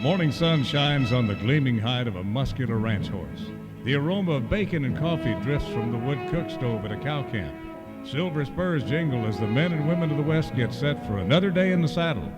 morning sun shines on the gleaming hide of a muscular ranch horse. The aroma of bacon and coffee drifts from the wood cook stove at a cow camp. Silver spurs jingle as the men and women of the West get set for another day in the saddle.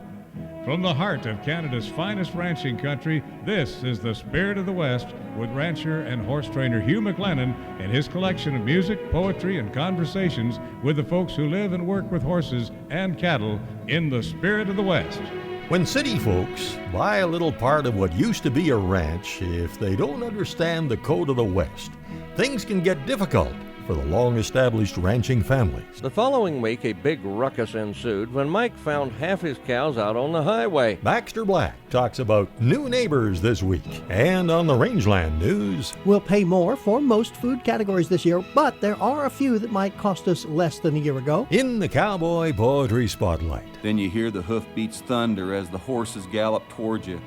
From the heart of Canada's finest ranching country, this is the Spirit of the West with rancher and horse trainer Hugh McLennan and his collection of music, poetry, and conversations with the folks who live and work with horses and cattle in the Spirit of the West. When city folks buy a little part of what used to be a ranch, if they don't understand the code of the West, things can get difficult for the long-established ranching families. The following week, a big ruckus ensued when Mike found half his cows out on the highway. Baxter Black talks about new neighbors this week. And on the Rangeland News, we'll pay more for most food categories this year, but there are a few that might cost us less than a year ago. In the Cowboy Poetry Spotlight. Then you hear the hoofbeats thunder as the horses gallop towards you,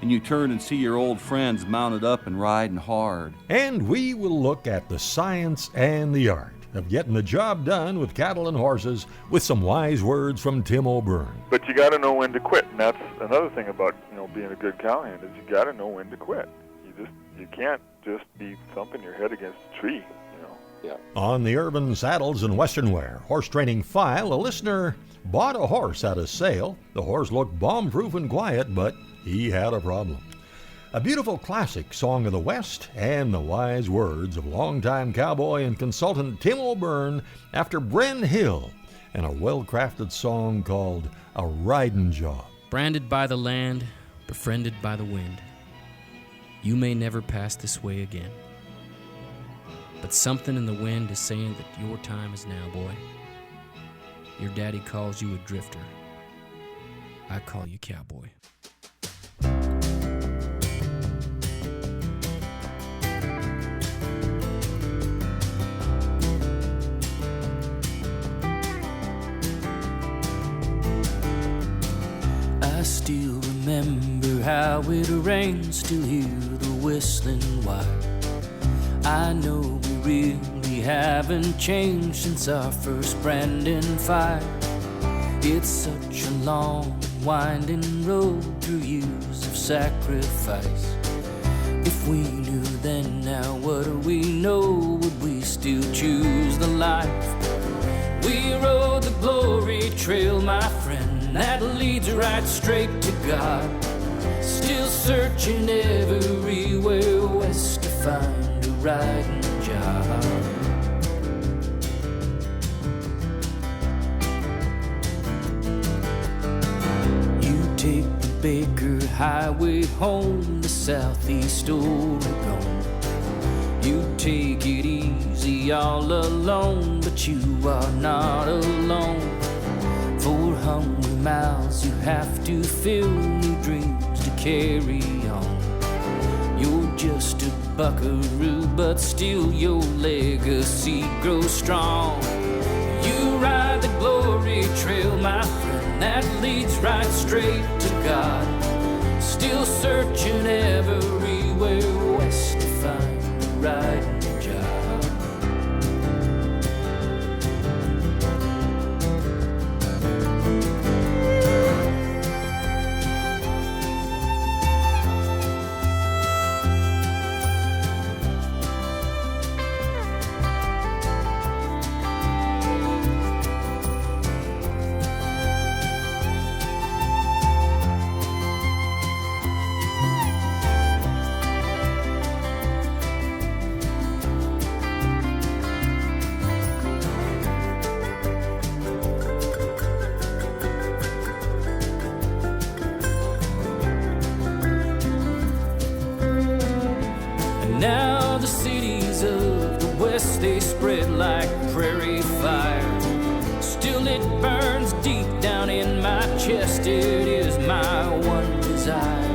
and you turn and see your old friends mounted up and riding hard. And we will look at the science and the art of getting the job done with cattle and horses with some wise words from Tim O'Byrne. But you got to know when to quit, and that's another thing about being a good cowhand is you got to know when to quit. You can't just be thumping your head against a tree. Yeah. On the Urban Saddles and Western Wear Horse Training File, a listener bought a horse at a sale. The horse looked bomb-proof and quiet, but he had a problem. A beautiful classic song of the West and the wise words of longtime cowboy and consultant Tim O'Byrne after Bren Hill and a well-crafted song called A Ridin' Job. Branded by the land, befriended by the wind, you may never pass this way again. But something in the wind is saying that your time is now, boy. Your daddy calls you a drifter. I call you cowboy. I still remember how it rained, still hear the whistling wire. I know we really haven't changed since our first branding fire. It's such a long, winding road through years of sacrifice. If we knew then, now what do we know? Would we still choose the life? We rode the glory trail, my friend, that leads right straight to God. Still searching everywhere west to find a riding job. You take the Baker Highway home to southeast Oregon. You take it easy all alone, but you are not alone. For hungry mouths you have to fill, new dreams to carry on. You're just a buckaroo, but still your legacy grows strong. You ride the glory trail, my friend, that leads right straight to God. Still searching everywhere west to find a riding job. Now the cities of the West, they spread like prairie fire. Still it burns deep down in my chest, it is my one desire.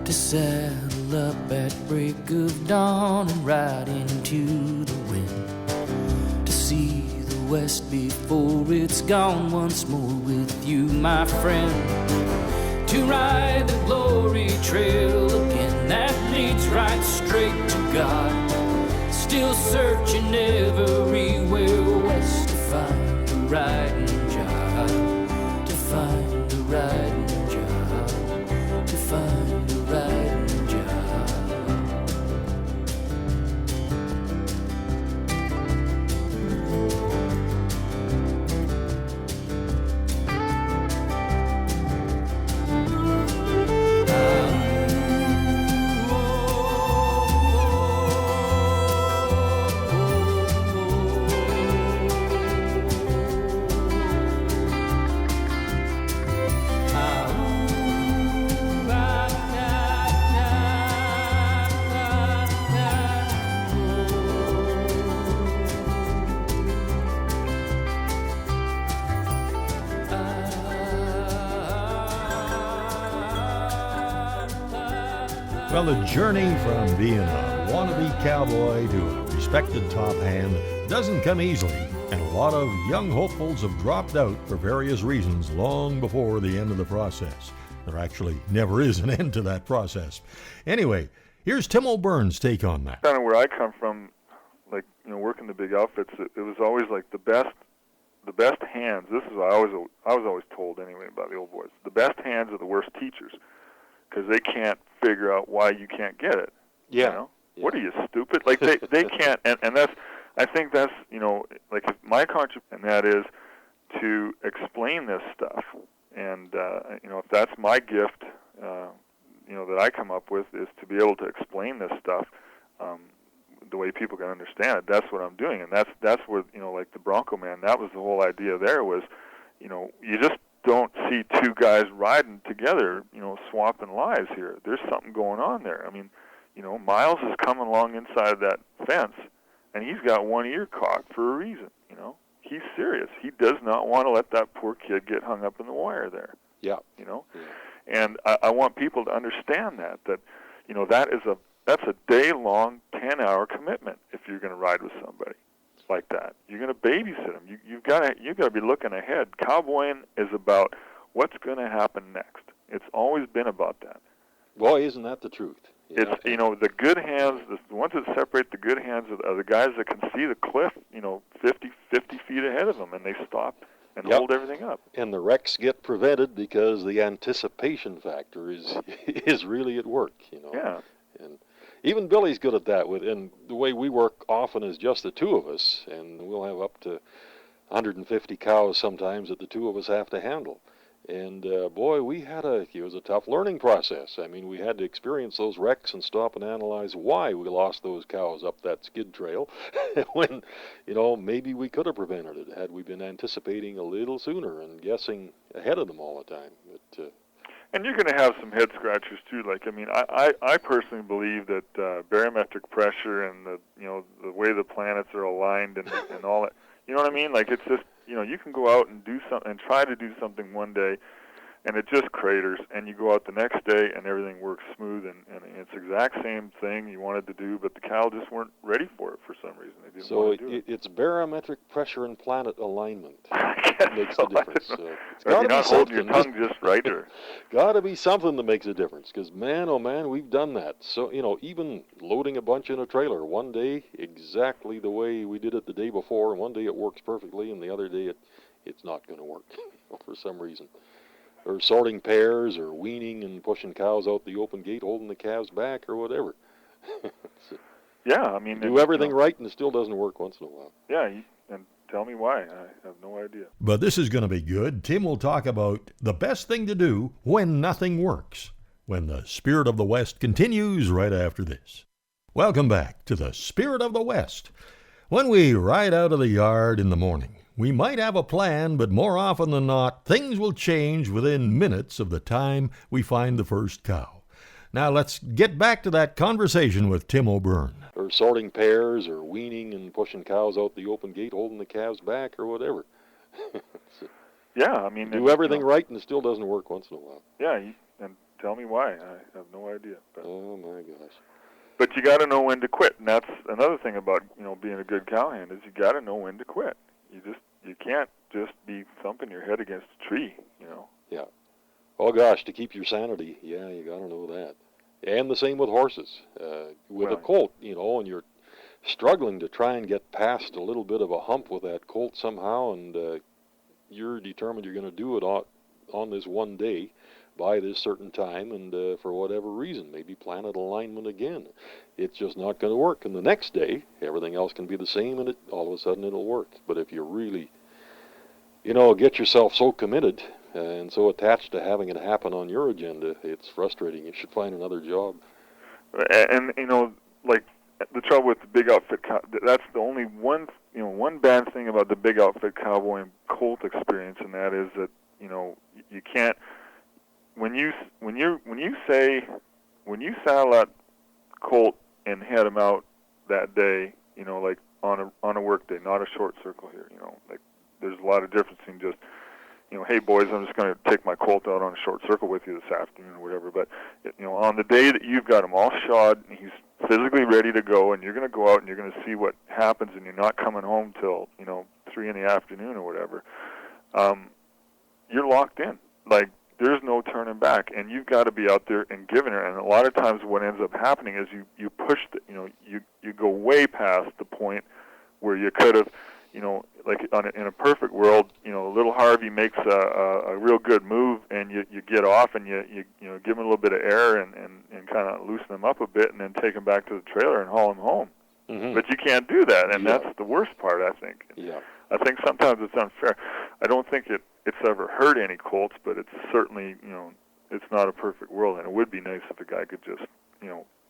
To saddle up at break of dawn and ride into the wind. To see the West before it's gone once more with you, my friend. To ride the glory trail again, that leads right straight to God. Still searching everywhere west to find the riding job, to find a riding job, to find a riding job. Well, the journey from being a wannabe cowboy to a respected top hand doesn't come easily, and a lot of young hopefuls have dropped out for various reasons long before the end of the process. There actually never is an end to that process. Anyway, here's Tim O'Byrne's take on that. Kind of where I come from, like, working the big outfits, it was always like the best hands. This is what I was always told anyway about the old boys. The best hands are the worst teachers, because they can't figure out why you can't get it. Yeah. What are you, stupid? Like they can't, and that's, I think that's, like my contribution, and that is to explain this stuff. And if that's my gift, that I come up with, is to be able to explain this stuff the way people can understand it. That's what I'm doing, and that's where, like the Bronco Man, that was the whole idea. There was, you just don't see two guys riding together, swapping lives here. There's something going on there. I mean, Miles is coming along inside that fence, and he's got one ear caught for a reason. He's serious. He does not want to let that poor kid get hung up in the wire there. Yeah. Yeah. And I want people to understand that that's a day-long, 10-hour commitment if you're going to ride with somebody like that. You're going to babysit them. You've got to be looking ahead. Cowboying is about what's going to happen next. It's always been about that. Boy, isn't that the truth? It's the good hands, the ones that separate the good hands are the guys that can see the cliff, 50 feet ahead of them, and they stop and hold everything up. And the wrecks get prevented because the anticipation factor is really at work, Yeah. And even Billy's good at that. And the way we work often is just the two of us, and we'll have up to 150 cows sometimes that the two of us have to handle. And boy, it was a tough learning process. I mean, we had to experience those wrecks and stop and analyze why we lost those cows up that skid trail when, maybe we could have prevented it had we been anticipating a little sooner and guessing ahead of them all the time. But, and you're going to have some head scratchers too. Like, I mean, I personally believe that barometric pressure and the way the planets are aligned and all that. You know what I mean? Like, it's just, you can go out and do something and try to do something one day, and it just craters. And you go out the next day, and everything works smooth, and it's the exact same thing you wanted to do, but the cow just weren't ready for it for some reason. They didn't want to do it. It's barometric pressure and planet alignment that makes the difference. It's you're not holding your tongue just right, or got to be something that makes a difference. Because man, oh man, we've done that. So even loading a bunch in a trailer, one day exactly the way we did it the day before, and one day it works perfectly, and the other day it's not going to work for some reason. Or sorting pairs, or weaning and pushing cows out the open gate, holding the calves back, or whatever. Yeah, I mean, do everything right, and it still doesn't work once in a while. Yeah, and tell me why. I have no idea. But this is going to be good. Tim will talk about the best thing to do when nothing works, when the Spirit of the West continues right after this. Welcome back to the Spirit of the West. When we ride out of the yard in the morning, we might have a plan, but more often than not, things will change within minutes of the time we find the first cow. Now let's get back to that conversation with Tim O'Byrne. Or sorting pairs, or weaning and pushing cows out the open gate, holding the calves back, or whatever. Yeah, I mean, do everything right, and it still doesn't work once in a while. Yeah, and tell me why. I have no idea. But. Oh my gosh. But you got to know when to quit, and that's another thing about being a good cowhand is you got to know when to quit. You can't just be thumping your head against a tree, Yeah. Oh gosh, to keep your sanity, yeah, you got to know that. And the same with horses. With a colt, and you're struggling to try and get past a little bit of a hump with that colt somehow, and you're determined you're going to do it on this one day by this certain time, and for whatever reason, maybe planet alignment again, it's just not going to work. And the next day, everything else can be the same, and all of a sudden it'll work. But if you really, get yourself so committed and so attached to having it happen on your agenda, it's frustrating. You should find another job. And like the trouble with the big outfit, that's the only one bad thing about the big outfit cowboy and colt experience, and that is that you can't. When you saddle that colt and head him out that day, like on a work day, not a short circle here, like there's a lot of difference in just, hey boys, I'm just going to take my colt out on a short circle with you this afternoon or whatever. But on the day that you've got him all shod and he's physically ready to go, and you're going to go out and you're going to see what happens, and you're not coming home till 3 in the afternoon or whatever, you're locked in. Like, there's no turning back, and you've got to be out there and giving her. And a lot of times what ends up happening is you push you go way past the point where you could have, like in a perfect world, little Harvey makes a real good move, and you get off and you give him a little bit of air and kind of loosen him up a bit, and then take him back to the trailer and haul him home. Mm-hmm. But you can't do that, and that's the worst part, I think. Yeah. I think sometimes it's unfair. I don't think it's ever hurt any colts, but it's certainly, it's not a perfect world, and it would be nice if the guy could just,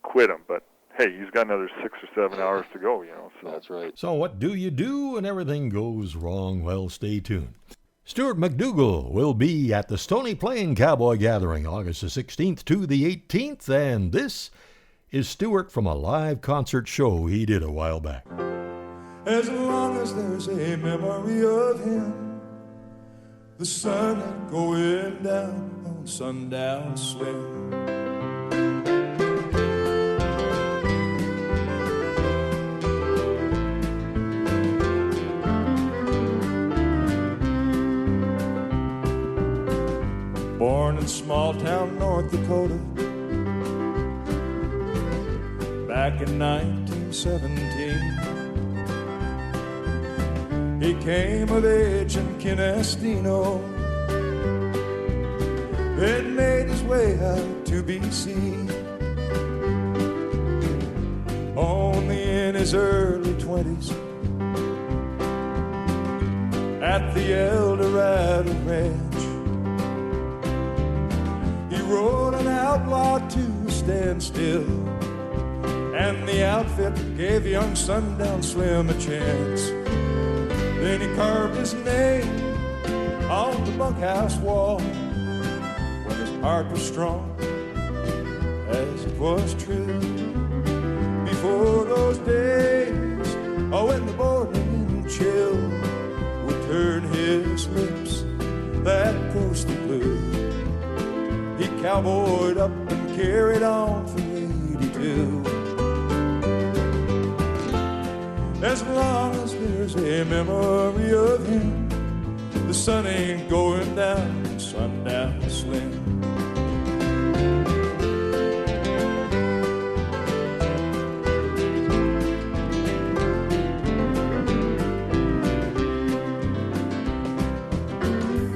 quit him. But hey, he's got another 6 or 7 hours to go, So. That's right. So what do you do when everything goes wrong? Well, stay tuned. Stuart McDougall will be at the Stony Plain Cowboy Gathering August the 16th to the 18th, and this is Stuart from a live concert show he did a while back. As long as there's a memory of him, the sun ain't going down on Sundown Slim. Born in small town North Dakota back in 1917. He came of age in Canestino, then made his way out to BC. Only in his early 20s, at the El Dorado Ranch, he rode an outlaw to a standstill, and the outfit gave young Sundown Slim a chance. Then he carved his name on the bunkhouse wall, when his heart was strong as it was true. Before those days, when the morning chill would turn his lips that ghostly blue, he cowboyed up and carried on for 82. As long as there's a memory of him, the sun ain't going down on Sundown Slim.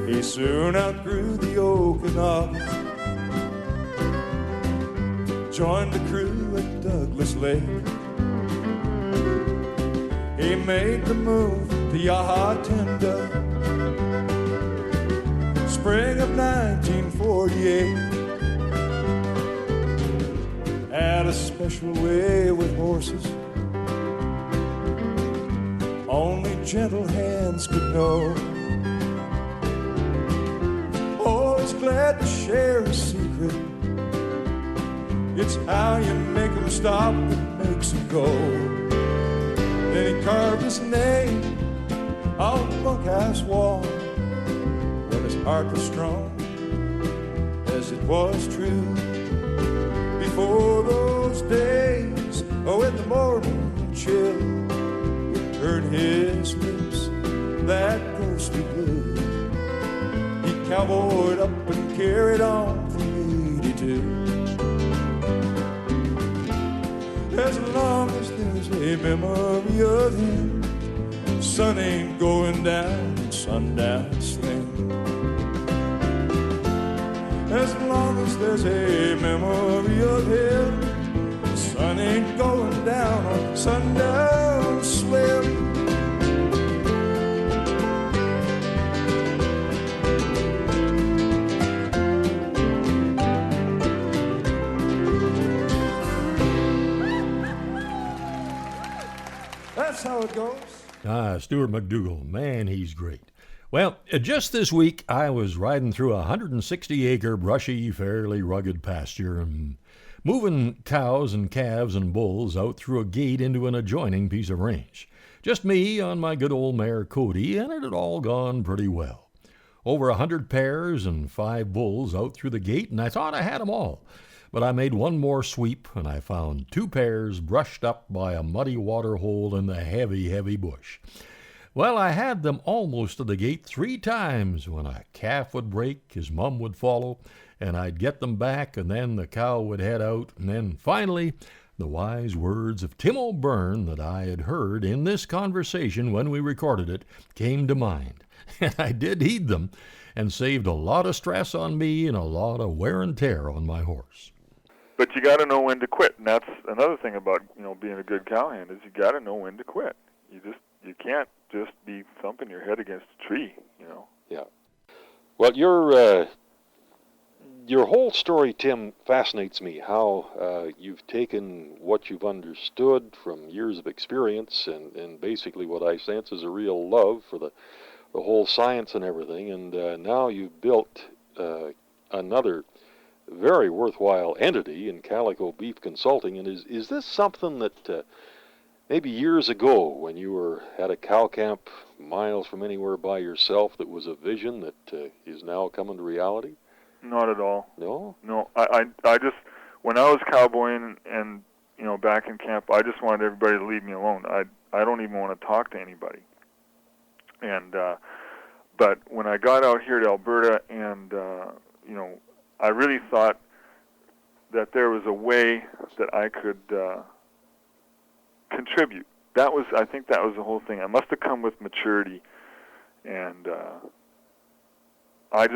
He soon outgrew the Okanagan, joined the crew at Douglas Lake. He made the move to Yahatenda, spring of 1948. Had a special way with horses only gentle hands could know. Always glad to share a secret. It's how you make them stop that makes them go. Then he carved his name on the bunkhouse wall, when his heart was strong as it was true. Before those days, when the morning chill would turn his lips that ghostly blue, he cowboyed up and carried on for 82. As long as there's a memory of him, sun ain't going down at Sundown Slim. As long as there's a memory of him, the sun ain't going down on Sundown Slim. That's how it goes. Stuart McDougall, man, he's great. Well, just this week, I was riding through a 160-acre brushy, fairly rugged pasture and moving cows and calves and bulls out through a gate into an adjoining piece of range. Just me on my good old mare Cody, and it had all gone pretty well. Over 100 pairs and 5 bulls out through the gate, and I thought I had them all. But I made one more sweep, and I found 2 pairs brushed up by a muddy water hole in the heavy, heavy bush. Well, I had them almost to the gate 3 times. When a calf would break, his mum would follow, and I'd get them back, and then the cow would head out, and then finally the wise words of Tim O'Byrne that I had heard in this conversation when we recorded it came to mind. And I did heed them, and saved a lot of stress on me and a lot of wear and tear on my horse. But you got to know when to quit, and that's another thing about being a good cowhand is you got to know when to quit. You can't just be thumping your head against a tree, Yeah. Well, your whole story, Tim, fascinates me. How you've taken what you've understood from years of experience and basically what I sense is a real love for the whole science and everything, and now you've built another very worthwhile entity in Calico Beef Consulting. And is this something that maybe years ago when you were at a cow camp miles from anywhere by yourself that was a vision that is now coming to reality? Not at all. No? No, I just, when I was cowboying and back in camp, I just wanted everybody to leave me alone. I don't even want to talk to anybody. And but when I got out here to Alberta and I really thought that there was a way that I could contribute. I think that was the whole thing. I must have come with maturity, and I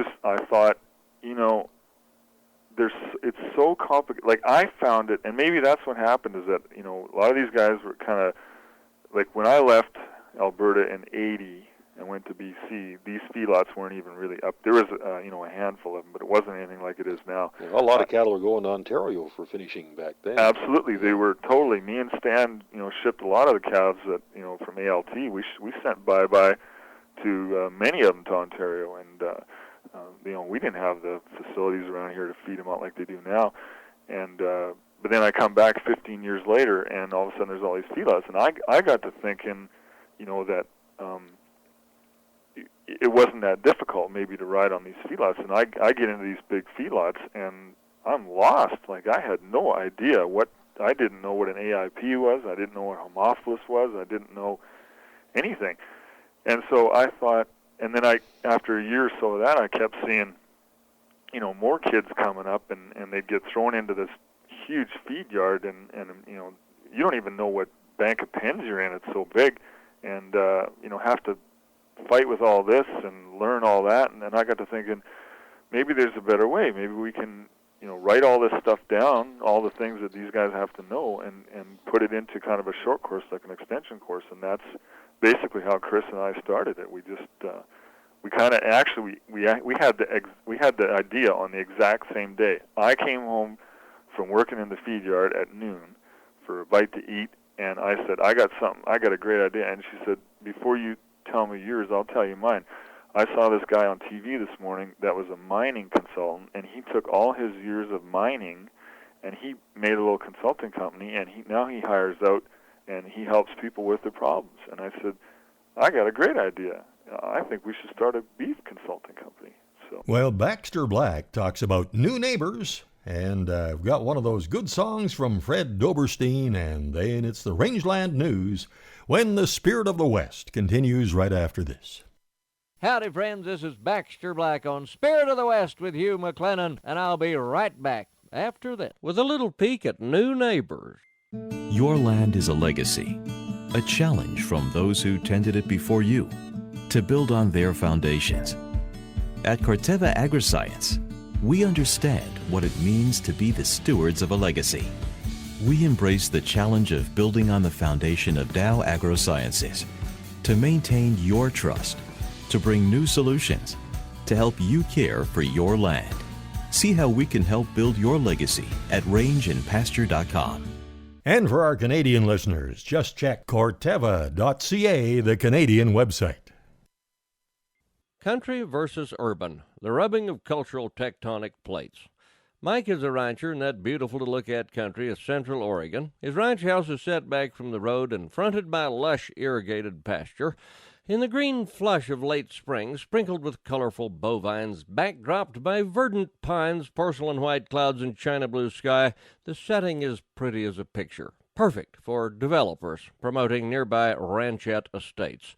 thought, it's so complicated. Like, I found it, and maybe that's what happened, is that a lot of these guys were kind of like, when I left Alberta in '80 and went to BC, these feedlots weren't even really up. There was a handful of them, but it wasn't anything like it is now. Yeah, a lot of cattle were going to Ontario for finishing back then. Absolutely, they were totally. Me and Stan, shipped a lot of the calves that from ALT. We sent bye to many of them to Ontario, and we didn't have the facilities around here to feed them out like they do now. And but then I come back 15 years later, and all of a sudden there's all these feedlots, and I got to thinking, that. It wasn't that difficult maybe to ride on these feedlots, and I get into these big feedlots and I'm lost. Like, I had no idea I didn't know what an AIP was, I didn't know what Homophilus was, I didn't know anything. And so I thought, and then after a year or so of that, I kept seeing, more kids coming up, and they'd get thrown into this huge feed yard, and you don't even know what bank of pens you're in, it's so big, and have to fight with all this and learn all that. And then I got to thinking, maybe there's a better way. Maybe we can, write all this stuff down, all the things that these guys have to know, and put it into kind of a short course, like an extension course. And that's basically how Chris and I started it. We just, we kind of actually, we had the idea on the exact same day. I came home from working in the feed yard at noon for a bite to eat, and I said, I got a great idea. And she said, before you tell me yours, I'll tell you mine. I saw this guy on TV this morning that was a mining consultant, and he took all his years of mining, and he made a little consulting company, and now he hires out, and he helps people with their problems. And I said, I got a great idea. I think we should start a beef consulting company. So. Well, Baxter Black talks about new neighbors, and I've got one of those good songs from Fred Doberstein, and then it's the Rangeland News, when the Spirit of the West continues right after this. Howdy, friends. This is Baxter Black on Spirit of the West with Hugh McLennan, and I'll be right back after this with a little peek at new neighbors. Your land is a legacy. a challenge from those who tended it before you to build on their foundations. At Corteva Agriscience, we understand what it means to be the stewards of a legacy. We embrace the challenge of building on the foundation of Dow AgroSciences to maintain your trust, to bring new solutions, to help you care for your land. See how we can help build your legacy at rangeandpasture.com. And for our Canadian listeners, just check corteva.ca, the Canadian website. Country versus urban, the rubbing of cultural tectonic plates. Mike is a rancher in that beautiful-to-look-at country of Central Oregon. His ranch house is set back from the road and fronted by lush, irrigated pasture. In the green flush of late spring, sprinkled with colorful bovines, backdropped by verdant pines, porcelain white clouds, and china blue sky, the setting is pretty as a picture. Perfect for developers promoting nearby ranchette estates.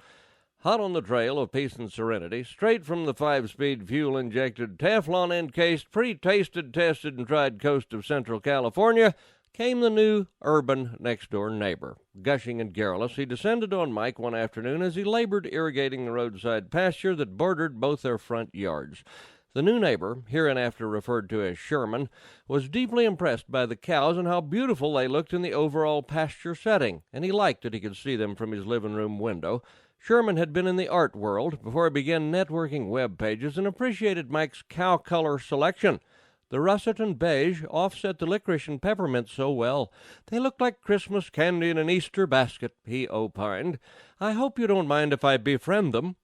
Hot on the trail of peace and serenity, straight from the 5-speed fuel-injected, Teflon-encased, pre-tasted, tested, and tried coast of Central California, came the new urban next-door neighbor. Gushing and garrulous, he descended on Mike one afternoon as he labored irrigating the roadside pasture that bordered both their front yards. The new neighbor, hereinafter referred to as Sherman, was deeply impressed by the cows and how beautiful they looked in the overall pasture setting, and he liked that he could see them from his living-room window. Sherman had been in the art world before he began networking web pages and appreciated Mike's cow color selection. The russet and beige offset the licorice and peppermint so well. They looked like Christmas candy in an Easter basket, he opined. I hope you don't mind if I befriend them.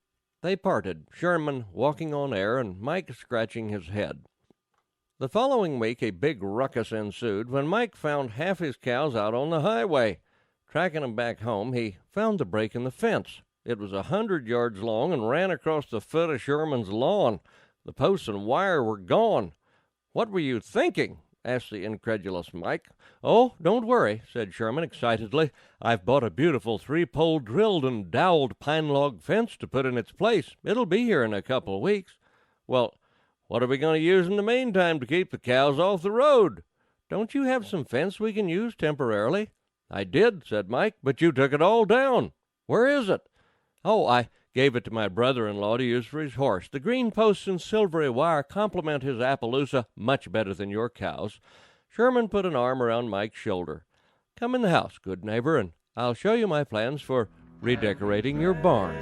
They parted, Sherman walking on air and Mike scratching his head. The following week, a big ruckus ensued when Mike found half his cows out on the highway. Tracking them back home, he found the break in the fence. It was 100 yards long and ran across the foot of Sherman's lawn. The posts and wire were gone. "What were you thinking?" asked the incredulous Mike. "Oh, don't worry," said Sherman excitedly. "I've bought a beautiful 3-pole drilled and doweled pine log fence to put in its place. It'll be here in a couple of weeks." "Well, what are we going to use in the meantime to keep the cows off the road?" "Don't you have some fence we can use temporarily?" "I did," said Mike, "but you took it all down." "Where is it?" "Oh, I gave it to my brother-in-law to use for his horse. The green posts and silvery wire complement his Appaloosa much better than your cows." Sherman put an arm around Mike's shoulder. "Come in the house, good neighbor, and I'll show you my plans for redecorating your barn."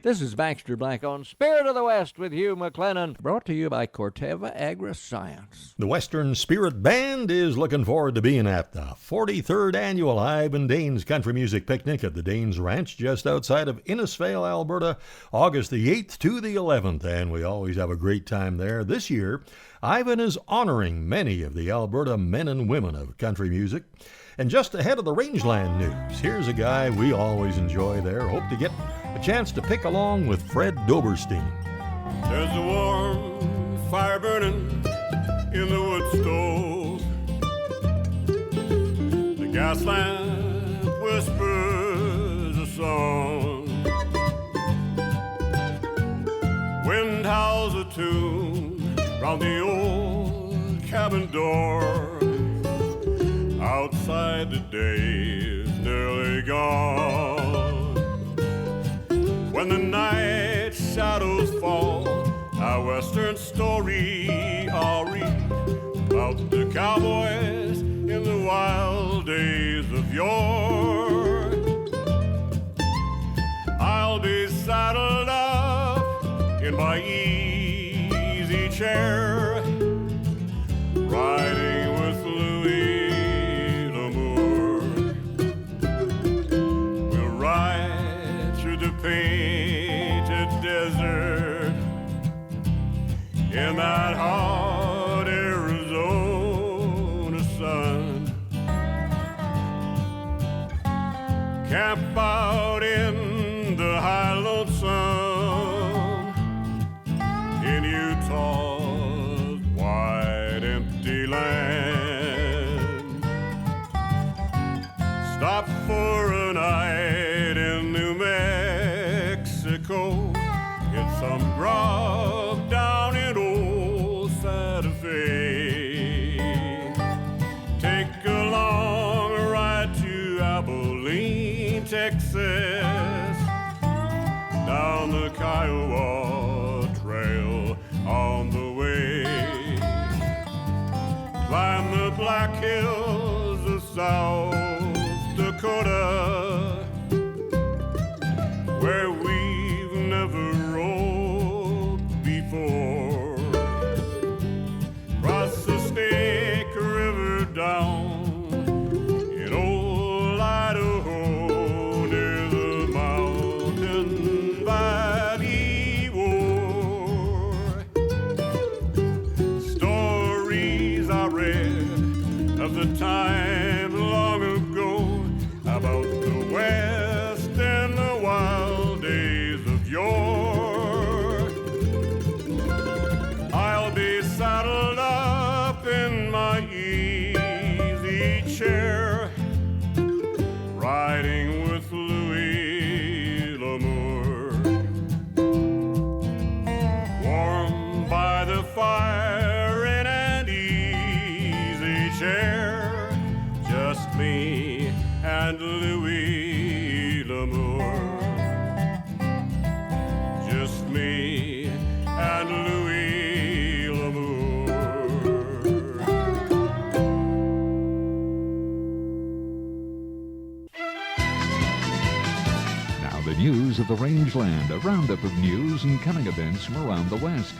This is Baxter Black on Spirit of the West with Hugh McLennan, brought to you by Corteva Agriscience. The Western Spirit Band is looking forward to being at the 43rd annual Ivan Daines Country Music Picnic at the Daines Ranch just outside of Innisfail, Alberta, August the 8th to the 11th, and we always have a great time there. This year, Ivan is honoring many of the Alberta men and women of country music. And just ahead of the rangeland news, here's a guy we always enjoy there. Hope to get a chance to pick along with Fred Doberstein. There's a warm fire burning in the wood stove. The gas lamp whispers a song. Wind howls a tune round the old cabin door. Outside the day is nearly gone. When the night shadows fall, a western story I'll read about the cowboys in the wild days of yore. I'll be saddled up in my easy chair, riding with Louis. Painted desert in that hot Arizona sun. Camp out in the high lonesome in Utah's wide empty land. Stop for a night in New Mexico, get some grub down in old Santa Fe. Take a long ride to Abilene, Texas, down the Kiowa Trail on the way. Climb the Black Hills of South Dakota, where we've never rolled before. Cross the Snake River down in old Idaho near the Mountain Valley War. Stories I read of the time long ago about the West and the wild days of yore. I'll be saddled up in my easy chair, riding with Louis L'Amour, warm by the fire in an easy chair, just me and Louis L'Amour, just me and Louis L'Amour. Now the news of the rangeland, a roundup of news and coming events from around the West.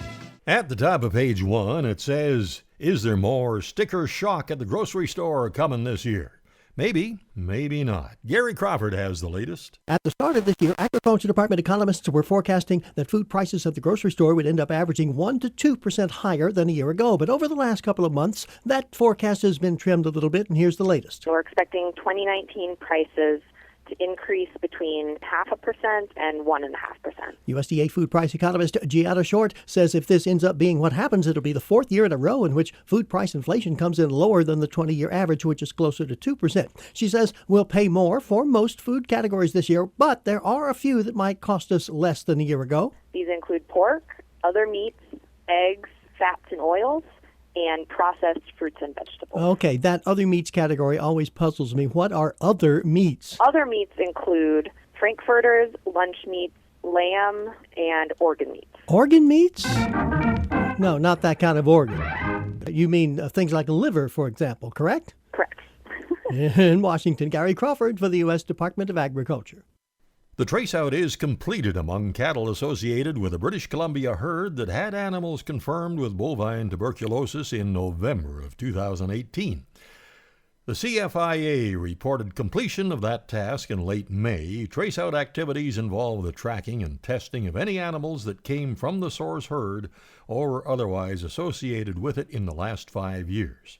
At the top of page 1, it says, is there more sticker shock at the grocery store coming this year? Maybe, maybe not. Gary Crawford has the latest. At the start of this year, Agriculture Department economists were forecasting that food prices at the grocery store would end up averaging 1 to 2% higher than a year ago. But over the last couple of months, that forecast has been trimmed a little bit, and here's the latest. So we're expecting 2019 prices to increase between 0.5% and 1.5%. USDA food price economist Giada Short says if this ends up being what happens, it'll be the fourth year in a row in which food price inflation comes in lower than the 20-year average, which is closer to 2%. She says we'll pay more for most food categories this year, but there are a few that might cost us less than a year ago. These include pork, other meats, eggs, fats and oils, and processed fruits and vegetables. Okay, that other meats category always puzzles me. What are other meats? Other meats include frankfurters, lunch meats, lamb, and organ meats. Organ meats? No, not that kind of organ. You mean things like liver, for example, correct? Correct. In Washington, Gary Crawford for the U.S. Department of Agriculture. The traceout is completed among cattle associated with a British Columbia herd that had animals confirmed with bovine tuberculosis in November of 2018. The CFIA reported completion of that task in late May. Traceout activities involve the tracking and testing of any animals that came from the source herd or otherwise associated with it in the last 5 years.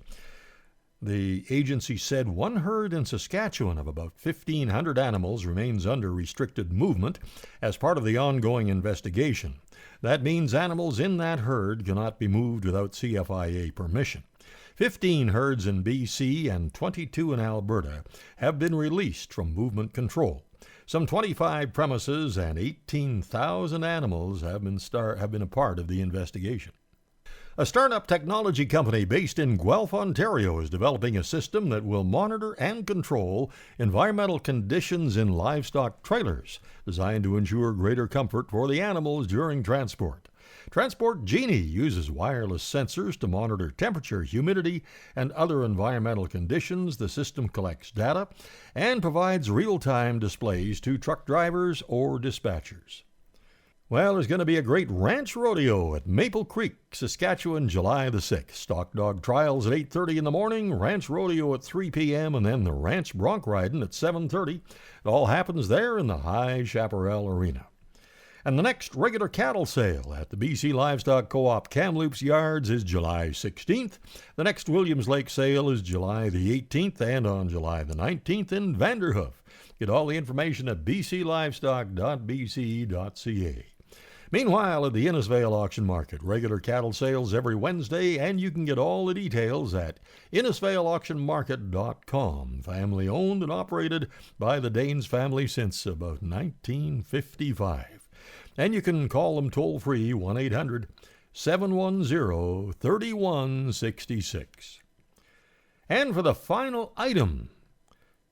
The agency said one herd in Saskatchewan of about 1,500 animals remains under restricted movement as part of the ongoing investigation. That means animals in that herd cannot be moved without CFIA permission. 15 herds in BC and 22 in Alberta have been released from movement control. Some 25 premises and 18,000 animals have been a part of the investigation. A startup technology company based in Guelph, Ontario, is developing a system that will monitor and control environmental conditions in livestock trailers, designed to ensure greater comfort for the animals during transport. Transport Genie uses wireless sensors to monitor temperature, humidity, and other environmental conditions. The system collects data and provides real-time displays to truck drivers or dispatchers. Well, there's going to be a great ranch rodeo at Maple Creek, Saskatchewan, July the 6th. Stock dog trials at 8:30 in the morning, ranch rodeo at 3 p.m., and then the ranch bronc riding at 7:30. It all happens there in the High Chaparral Arena. And the next regular cattle sale at the BC Livestock Co-op Kamloops Yards is July 16th. The next Williams Lake sale is July the 18th, and on July the 19th in Vanderhoof. Get all the information at bclivestock.bc.ca. Meanwhile, at the Innisfail Auction Market, regular cattle sales every Wednesday, and you can get all the details at innisfailauctionmarket.com. Family owned and operated by the Danes family since about 1955. And you can call them toll-free, 1-800-710-3166. And for the final item,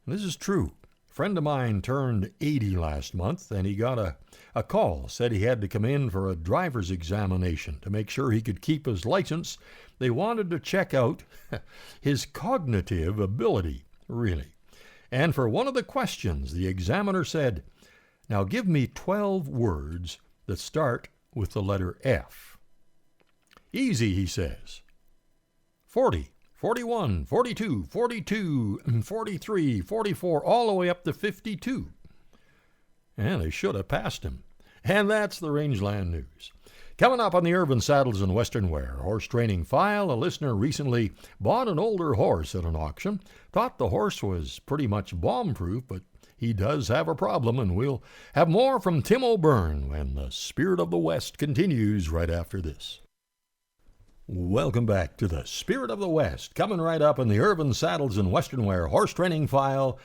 This is true. A friend of mine turned 80 last month, and he got a call, said he had to come in for a driver's examination to make sure he could keep his license. They wanted to check out his cognitive ability, really. And for one of the questions, the examiner said, "Now give me 12 words that start with the letter F." "Easy," he says. 40, 41, 42, 42, 43, 44, all the way up to 52. And they should have passed him. And that's the Rangeland News. Coming up on the Urban Saddles and Western Wear Horse Training File, a listener recently bought an older horse at an auction, thought the horse was pretty much bomb-proof, but he does have a problem, and we'll have more from Tim O'Byrne when the Spirit of the West continues right after this. Welcome back to the Spirit of the West. Coming right up in the Urban Saddles and Western Wear Horse Training File,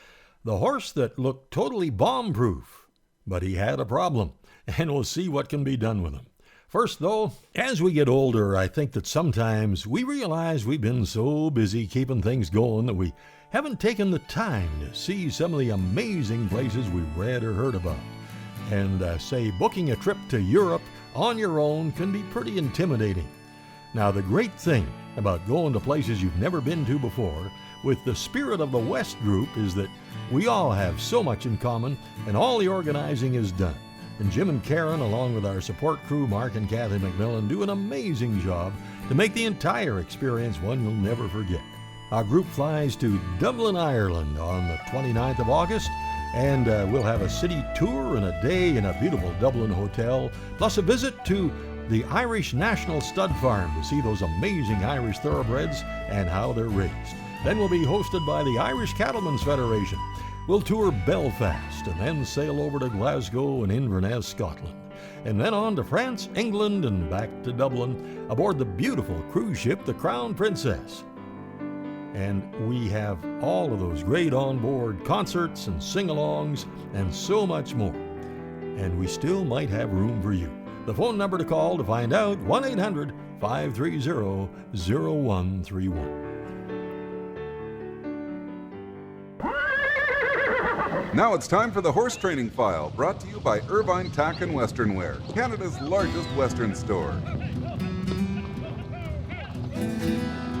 the horse that looked totally bomb-proof, but he had a problem, and we'll see what can be done with him. First, though, as we get older, I think that sometimes we realize we've been so busy keeping things going that we haven't taken the time to see some of the amazing places we've read or heard about. And say booking a trip to Europe on your own can be pretty intimidating. Now, the great thing about going to places you've never been to before with the Spirit of the West group is that we all have so much in common, and all the organizing is done. And Jim and Karen, along with our support crew, Mark and Kathy McMillan, do an amazing job to make the entire experience one you'll never forget. Our group flies to Dublin, Ireland on the 29th of August, and we'll have a city tour and a day in a beautiful Dublin hotel, plus a visit to the Irish National Stud Farm to see those amazing Irish thoroughbreds and how they're raised. Then we'll be hosted by the Irish Cattlemen's Federation. We'll tour Belfast and then sail over to Glasgow and Inverness, Scotland. And then on to France, England, and back to Dublin aboard the beautiful cruise ship, the Crown Princess. And we have all of those great on-board concerts and sing-alongs and so much more. And we still might have room for you. The phone number to call to find out, 1-800-530-0131. Now it's time for the Horse Training File, brought to you by Irvine Tack and Western Wear, Canada's largest Western store.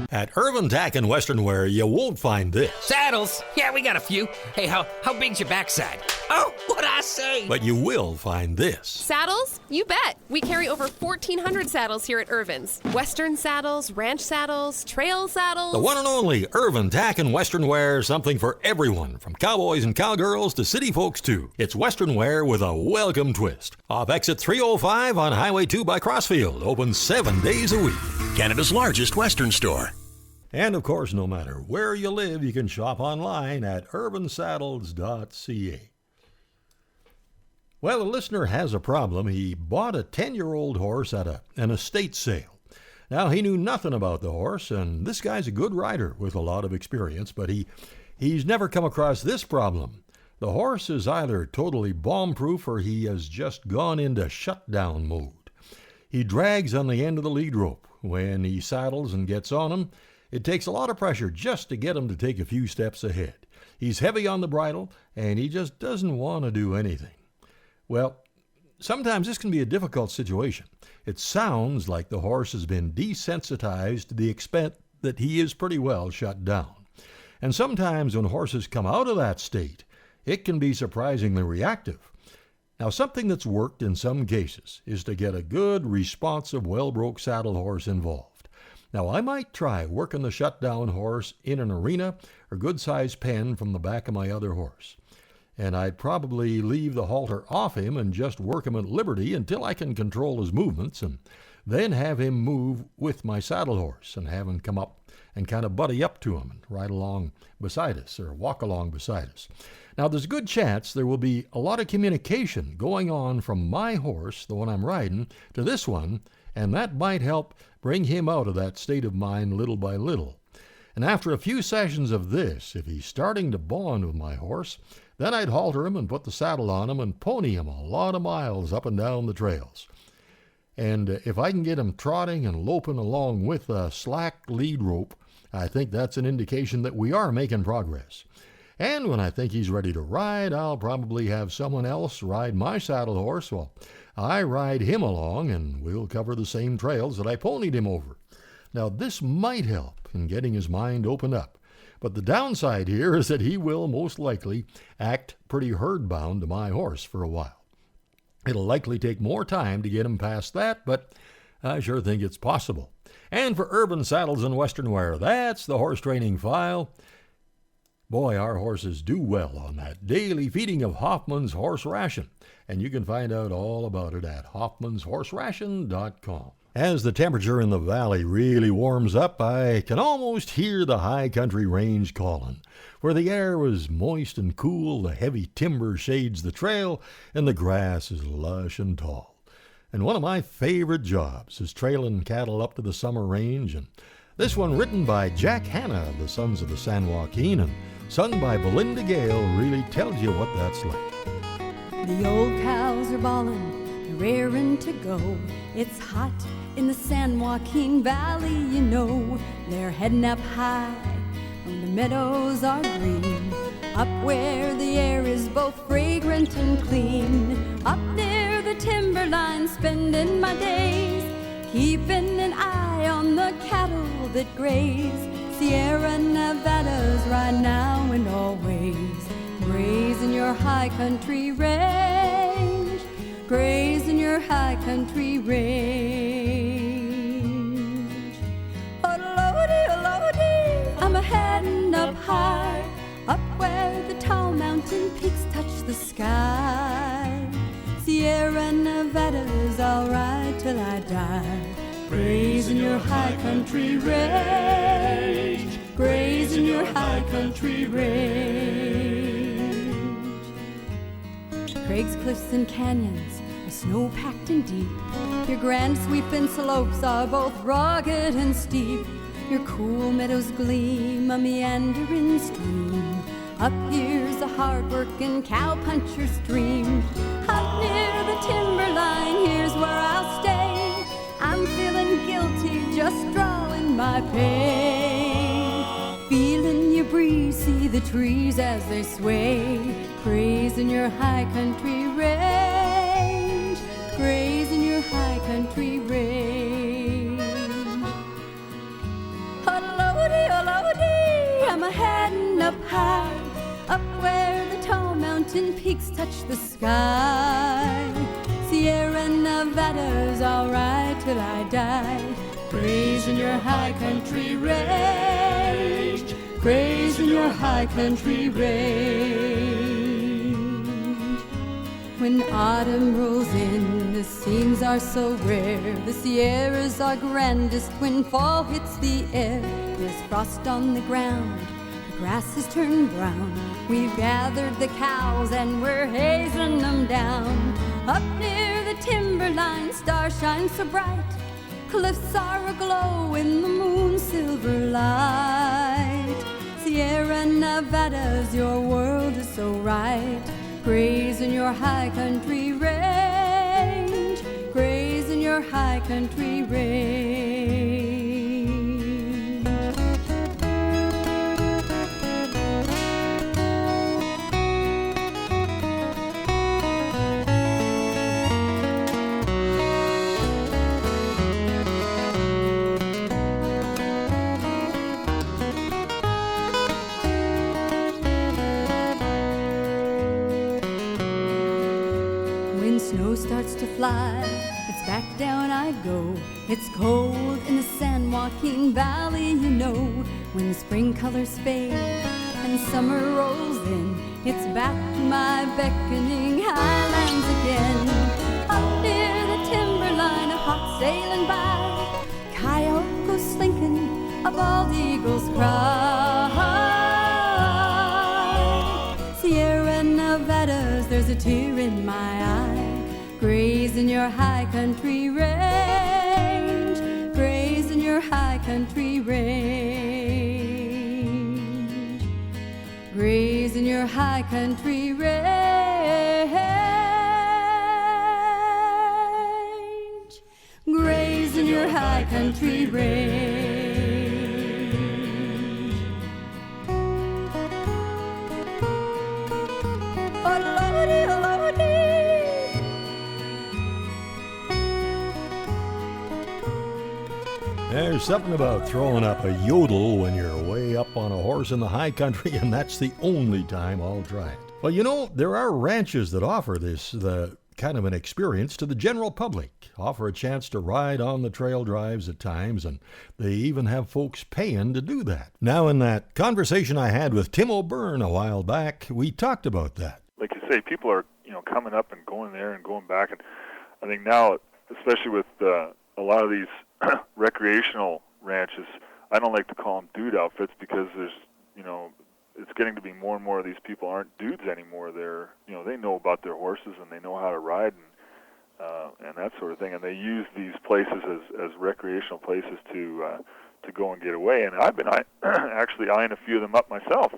At Irvine Tack and Western Wear, you won't find this. Saddles? Yeah, we got a few. Hey, how big's your backside? Oh, what'd I say? But you will find this. Saddles? You bet. We carry over 1,400 saddles here at Irvine's. Western saddles, ranch saddles, trail saddles. The one and only Irvine Tack and Western Wear, something for everyone, from cowboys and cowgirls to city folks too. It's Western Wear with a welcome twist. Off exit 305 on Highway 2 by Crossfield, open 7 days a week. Canada's largest Western store. And of course, no matter where you live, you can shop online at urbansaddles.ca. Well, a listener has a problem. He bought a 10-year-old horse at an estate sale. Now, he knew nothing about the horse, and this guy's a good rider with a lot of experience, but he's never come across this problem. The horse is either totally bomb-proof or he has just gone into shutdown mode. He drags on the end of the lead rope. When he saddles and gets on him, it takes a lot of pressure just to get him to take a few steps ahead. He's heavy on the bridle, and he just doesn't want to do anything. Well, sometimes this can be a difficult situation. It sounds like the horse has been desensitized to the extent that he is pretty well shut down. And sometimes when horses come out of that state, it can be surprisingly reactive. Now, something that's worked in some cases is to get a good, responsive, well-broke saddle horse involved. Now, I might try working the shutdown horse in an arena or good-sized pen from the back of my other horse. And I'd probably leave the halter off him and just work him at liberty until I can control his movements, and then have him move with my saddle horse and have him come up and kind of buddy up to him and ride along beside us or walk along beside us. Now, there's a good chance there will be a lot of communication going on from my horse, the one I'm riding, to this one, and that might help bring him out of that state of mind little by little. And after a few sessions of this, if he's starting to bond with my horse, then I'd halter him and put the saddle on him and pony him a lot of miles up and down the trails. And if I can get him trotting and loping along with a slack lead rope, I think that's an indication that we are making progress. And when I think he's ready to ride, I'll probably have someone else ride my saddle horse while I ride him along, and we'll cover the same trails that I ponied him over. Now, this might help in getting his mind opened up, but the downside here is that he will most likely act pretty herd-bound to my horse for a while. It'll likely take more time to get him past that, but I sure think it's possible. And for Urban Saddles and Western Wear, that's the Horse Training File. Boy, our horses do well on that daily feeding of Hoffman's Horse Ration, and you can find out all about it at hoffmanshorseration.com. As the temperature in the valley really warms up, I can almost hear the high country range calling, where the air was moist and cool, the heavy timber shades the trail, and the grass is lush and tall. And one of my favorite jobs is trailing cattle up to the summer range, and this one written by Jack Hanna of the Sons of the San Joaquin and sung by Belinda Gale really tells you what that's like. The old cows are bawling, they're raring to go. It's hot in the San Joaquin Valley, you know. They're heading up high when the meadows are green, up where the air is both fragrant and clean. Up near the timberline, spending my days, keeping an eye on the cattle that graze. Sierra Nevada's right now and always, grazing your high country range, grazing your high country range. Oh-lordy, I'm a-heading up high, up where the tall mountain peaks touch the sky. Sierra Nevada's alright till I die, grazing your high country range, grazing your high country range. Craig's cliffs and canyons are snow-packed and deep. Your grand sweeping slopes are both rugged and steep. Your cool meadows gleam a meandering stream. Up here's a hard-working cow-puncher stream. Up near the timberline, here's where I'll stay. I'm feeling guilty just drawing my pay. Feeling your breeze, see the trees as they sway. Grazing your high country range, grazing your high country range. Oh-lordy, I'm a-heading up high, up where the tall mountain peaks touch the sky. Sierra Nevada's alright till I die, grazing your high country range, grazing your high country range. When autumn rolls in, the scenes are so rare. The Sierras are grandest when fall hits the air. There's frost on the ground, the grass has turned brown. We've gathered the cows and we're hazing them down. Up near the timberline, stars shine so bright. Cliffs are aglow in the moon's silver light. Sierra Nevada's your world is so right. Grazing your high country range, grazing your high country range. Starts to fly, it's back down I go. It's cold in the San Joaquin Valley, you know. When spring colors fade and summer rolls in, it's back to my beckoning highlands again. Up near the timberline, a hawk sailing by, Calico slinking, a bald eagle's cry. Sierra Nevadas, there's a tear in my eye. Grazing your high country range, grazing your high country range, grazing your high country range, grazing your high country range. There's something about throwing up a yodel when you're way up on a horse in the high country, and that's the only time I'll try it. Well, you know, there are ranches that offer the kind of an experience to the general public, offer a chance to ride on the trail drives at times, and they even have folks paying to do that. Now, in that conversation I had with Tim O'Byrne a while back, we talked about that. Like you say, people are, coming up and going there and going back, and I think now, especially with a lot of these recreational ranches, I don't like to call them dude outfits because there's, it's getting to be more and more of these people aren't dudes anymore. They're, they know about their horses and they know how to ride and that sort of thing. And they use these places as recreational places to go and get away. And I've been actually eyeing a few of them up myself.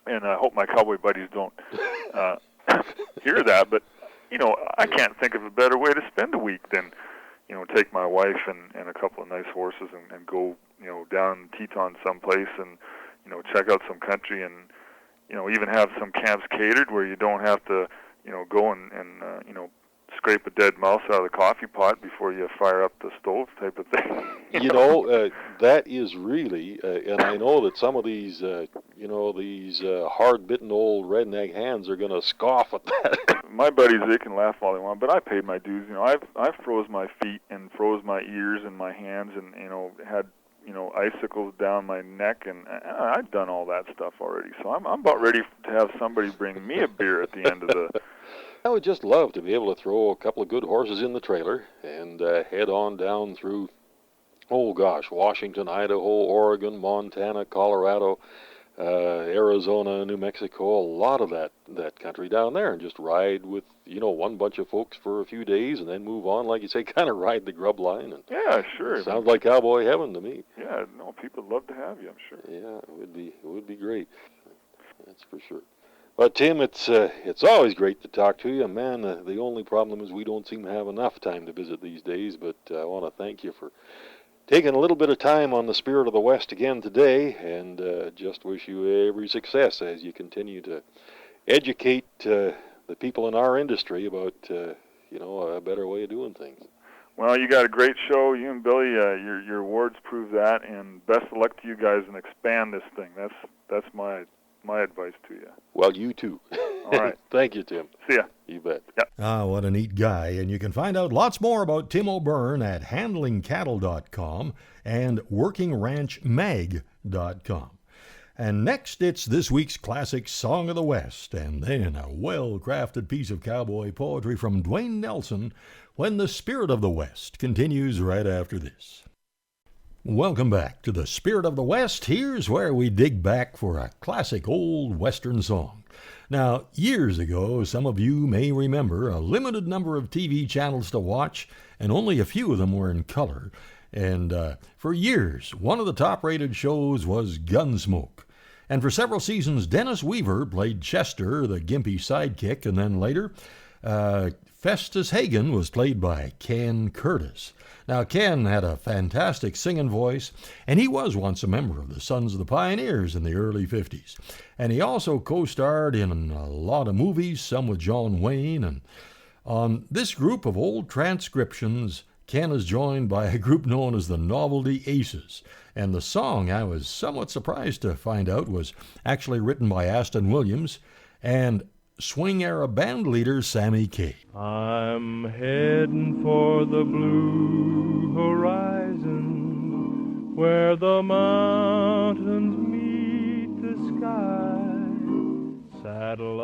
And I hope my cowboy buddies don't hear that. But, I can't think of a better way to spend a week than, take my wife and a couple of nice horses and go, down Teton someplace and, check out some country and, even have some camps catered where you don't have to, go and scrape a dead mouse out of the coffee pot before you fire up the stove type of thing. That is really, and I know that some of these, these hard-bitten old redneck hands are going to scoff at that. My buddies, they can laugh all they want, but I paid my dues. I've froze my feet and froze my ears and my hands and, had icicles down my neck, and I've done all that stuff already. So I'm about ready to have somebody bring me a beer at the end of the... I would just love to be able to throw a couple of good horses in the trailer and head on down through, Washington, Idaho, Oregon, Montana, Colorado, Arizona, New Mexico, a lot of that country down there, and just ride with, one bunch of folks for a few days and then move on, like you say, kind of ride the grub line. And yeah, sure. Sounds like cowboy heaven to me. Yeah, no, people would love to have you, I'm sure. Yeah, it would be great. That's for sure. But Tim, it's always great to talk to you, man. The only problem is we don't seem to have enough time to visit these days. But I want to thank you for taking a little bit of time on the Spirit of the West again today, and just wish you every success as you continue to educate the people in our industry about a better way of doing things. Well, you got a great show. You and Billy, your awards prove that, and best of luck to you guys and expand this thing. That's my advice to you. Well, you too. All right. Thank you, Tim. See ya. You bet. Yep. What a neat guy. And you can find out lots more about Tim O'Byrne at handlingcattle.com and workingranchmag.com. And next, it's this week's classic Song of the West, and then a well-crafted piece of cowboy poetry from Dwayne Nelson when the Spirit of the West continues right after this. Welcome back to the Spirit of the West. Here's where we dig back for a classic old Western song. Now, years ago, some of you may remember a limited number of TV channels to watch, and only a few of them were in color. And for years, one of the top-rated shows was Gunsmoke. And for several seasons, Dennis Weaver played Chester, the gimpy sidekick, and then later, Festus Hagen was played by Ken Curtis. Now, Ken had a fantastic singing voice, and he was once a member of the Sons of the Pioneers in the early 50s. And he also co-starred in a lot of movies, some with John Wayne. And on this group of old transcriptions, Ken is joined by a group known as the Novelty Aces. And the song, I was somewhat surprised to find out, was actually written by Aston Williams and swing-era band leader Sammy Kaye. I'm heading for the blue horizon where the mountains meet the sky. Saddle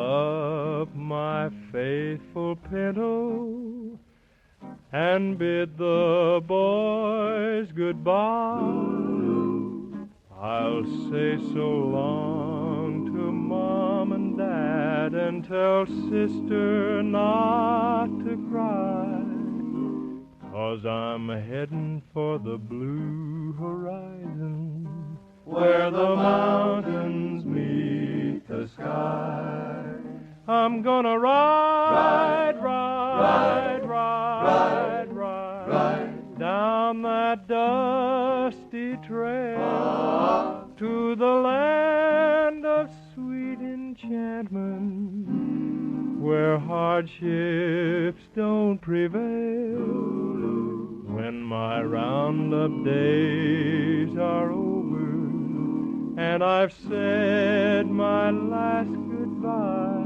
up my faithful pinto and bid the boys goodbye. I'll say so long to Mom and Dad and tell sister not to cry, 'cause I'm heading for the blue horizon where the mountains meet the sky. I'm gonna ride down that dusty trail to the land of sweet enchantment, where hardships don't prevail. When my roundup days are over and I've said my last goodbye,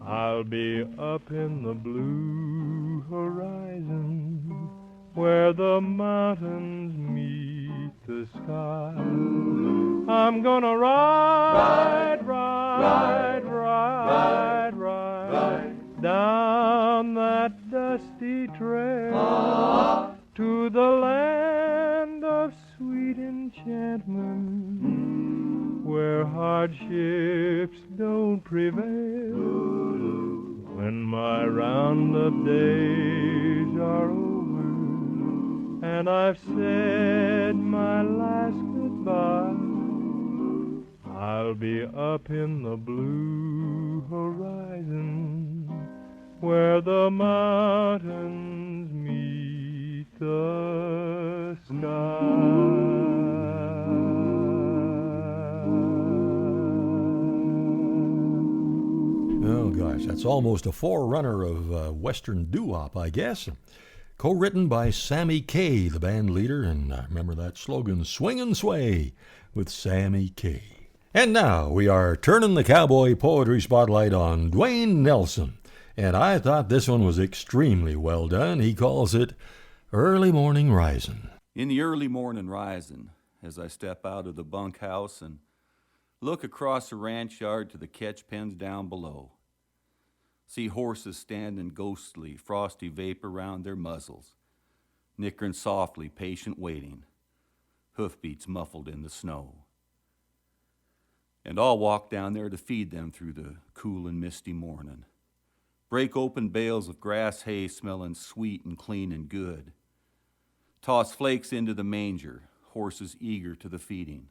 I'll be up in the blue horizon where the mountains meet the sky. I'm gonna ride down that dusty trail to the land of sweet enchantment where hardships don't prevail. When my roundup days are over and I've said my last goodbye, I'll be up in the blue horizon where the mountains meet the sky. Oh gosh, that's almost a forerunner of Western doo-wop, I guess. Co-written by Sammy Kaye, the band leader, and I remember that slogan, Swing and Sway, with Sammy Kaye. And now we are turning the cowboy poetry spotlight on Dwayne Nelson, and I thought this one was extremely well done. He calls it Early Morning Risin'. In the early morning risin', as I step out of the bunkhouse and look across the ranch yard to the catch pens down below, see horses standing ghostly, frosty vapor round their muzzles, nickering softly, patient waiting, hoofbeats muffled in the snow. And I'll walk down there to feed them through the cool and misty morning, break open bales of grass hay smelling sweet and clean and good, toss flakes into the manger, horses eager to the feeding,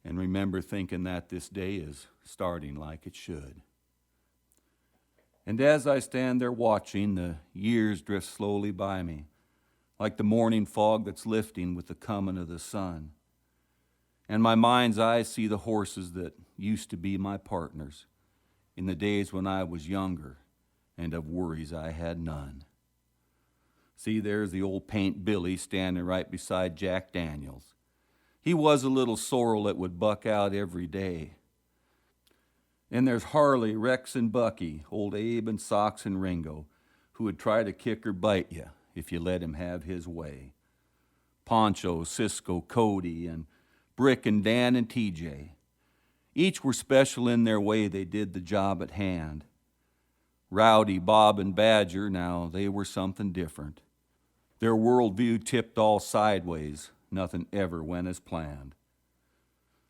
and remember thinking that this day is starting like it should. And as I stand there watching, the years drift slowly by me, like the morning fog that's lifting with the coming of the sun. And my mind's eye see the horses that used to be my partners in the days when I was younger and of worries I had none. See, there's the old Paint Billy standing right beside Jack Daniels. He was a little sorrel that would buck out every day. And there's Harley, Rex, and Bucky, old Abe and Sox and Ringo, who would try to kick or bite you if you let him have his way. Poncho, Cisco, Cody, and Brick and Dan and TJ. Each were special in their way. They did the job at hand. Rowdy, Bob, and Badger, now they were something different. Their worldview tipped all sideways. Nothing ever went as planned.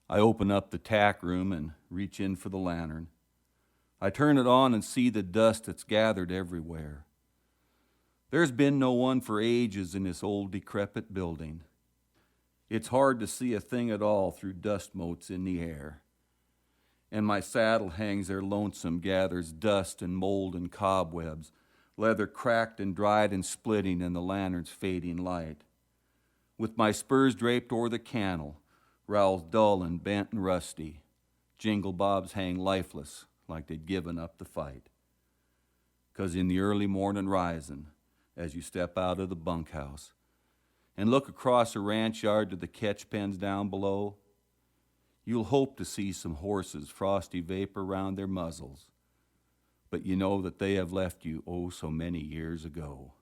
I open up the tack room and reach in for the lantern. I turn it on and see the dust that's gathered everywhere. There's been no one for ages in this old decrepit building. It's hard to see a thing at all through dust motes in the air. And my saddle hangs there lonesome, gathers dust and mold and cobwebs, leather cracked and dried and splitting in the lantern's fading light. With my spurs draped o'er the cantle, rowels dull and bent and rusty, jingle bobs hang lifeless like they'd given up the fight. 'Cause in the early morning risin', as you step out of the bunkhouse and look across the ranch yard to the catch pens down below, you'll hope to see some horses frosty vapor round their muzzles, but you know that they have left you oh so many years ago.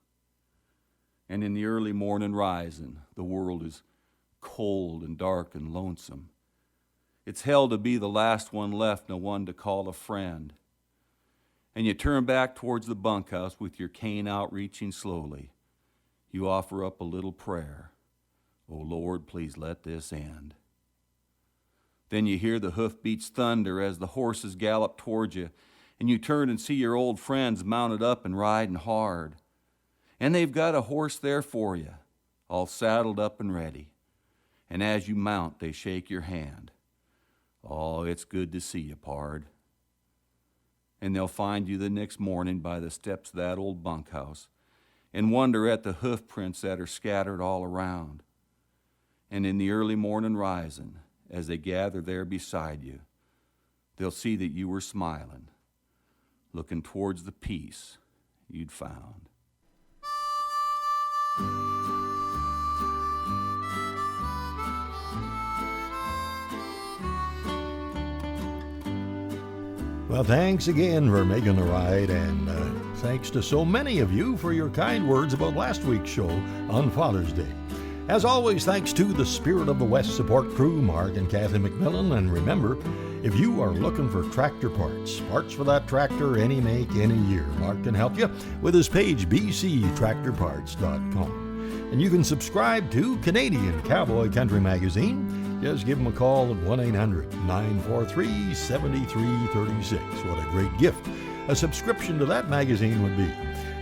And in the early morning risin', the world is cold and dark and lonesome. It's hell to be the last one left, no one to call a friend. And you turn back towards the bunkhouse with your cane out reaching slowly. You offer up a little prayer. Oh Lord, please let this end. Then you hear the hoofbeats thunder as the horses gallop towards you, and you turn and see your old friends mounted up and riding hard. And they've got a horse there for you, all saddled up and ready. And as you mount, they shake your hand. Oh, it's good to see you, pard. And they'll find you the next morning by the steps of that old bunkhouse and wonder at the hoof prints that are scattered all around. And in the early morning risin', as they gather there beside you, they'll see that you were smiling, looking towards the peace you'd found. Well, thanks again for making the ride, and thanks to so many of you for your kind words about last week's show on Father's Day. As always, thanks to the Spirit of the West support crew, Mark and Kathy McMillan. And remember, if you are looking for tractor parts for that tractor, any make, any year, Mark can help you with his page, bctractorparts.com. And you can subscribe to Canadian Cowboy Country Magazine. Just give them a call at 1-800-943-7336. What a great gift a subscription to that magazine would be.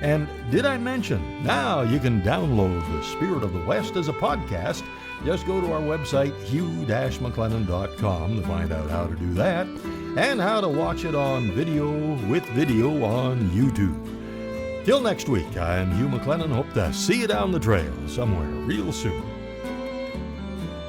And did I mention, now you can download The Spirit of the West as a podcast. Just go to our website, hugh-mclennan.com, to find out how to do that and how to watch it on video on YouTube. Till next week, I'm Hugh McLennan. Hope to see you down the trail somewhere real soon.